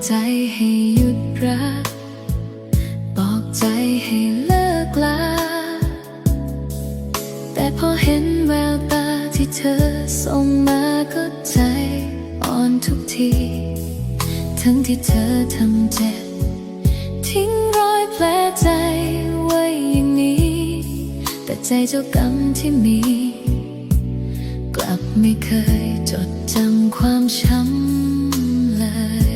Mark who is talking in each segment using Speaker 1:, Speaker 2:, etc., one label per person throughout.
Speaker 1: ใจให้หยุดรักบอกใจให้เลิกลาแต่พอเห็นแววตาที่เธอส่งมาก็ใจอ่อนทุกทีทั้งที่เธอทำเจ็บทิ้งรอยแผลใจไว้อย่างนี้แต่ใจเจ้ากรรมที่มีกลับไม่เคยจดจำความช้ำเลย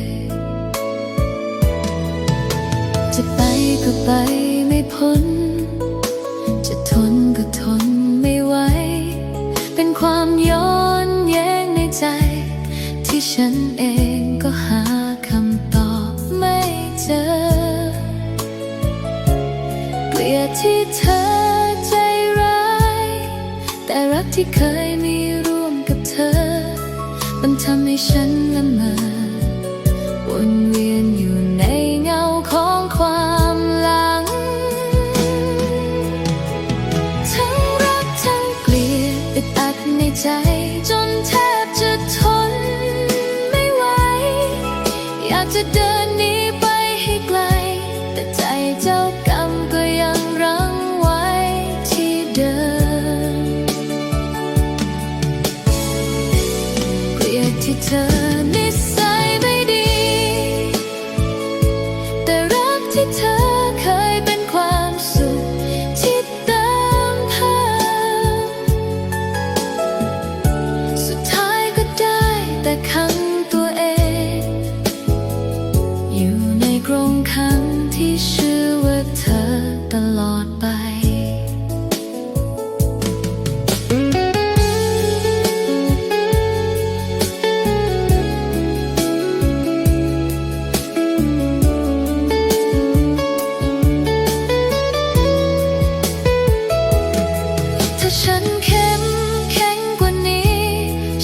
Speaker 1: จะไปก็ไปไม่พ้นจะทนก็ทนไม่ไหวเป็นความย้อนแย้งในใจที่ฉันเองก็หาคำตอบไม่เจอเกลียดที่เธอใจร้ายแต่รักที่เคยมีร่วมกับเธอมันทำให้ฉันละเมอวนเวียนอยู่ในเงาของความหลังทั้งรักทั้งเกลียดอึดอัดในใจจนแทบจะทนไม่ไหวอยากจะเดินหนีไปให้ไกลแต่ใจเจ้ากรรมก็ยังรั้งไว้ที่เดิมเกลียดที่เธอนิสัยไม่ดีแต่รักที่เธอเคยเป็นความสุขที่เติมเพิ่มสุดท้ายก็ได้แต่ขังตัวเองอยู่ในกรงขังที่ชื่อว่าเธอตลอดไปถ้าฉันเข้มแข็งกว่านี้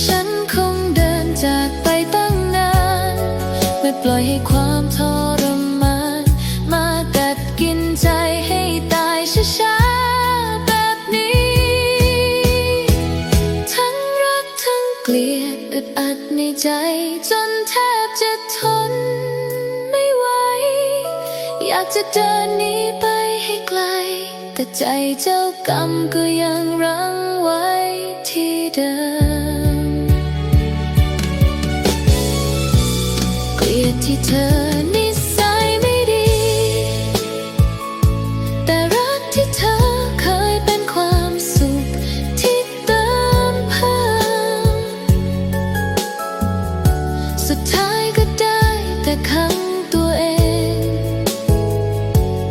Speaker 1: ฉันคงเดินจากไปตั้งนานไม่ปล่อยให้ความทรมานมากัดกินใจให้ตายช้าๆแบบนี้ทั้งรักทั้งเกลียดอึดอัดในใจจนแทบจะทนไม่ไหวอยากจะเดินหนีไปให้ไกลแต่ใจเจ้ากรรมก็ยังรั้งไว้ที่เดิมเกลียดที่เธอนิสัยไม่ดีแต่รักที่เธอเคยเป็นความสุขที่เติมเพิ่มสุดท้ายก็ได้แต่ขังตัวเอง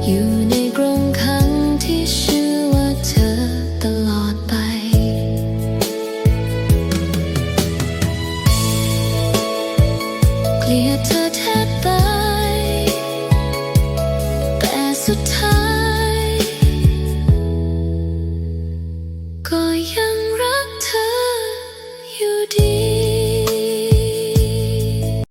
Speaker 1: อยู่ในกรงขังที่ชื่อว่าเธอตลอดไปเกลียดเธอแทบ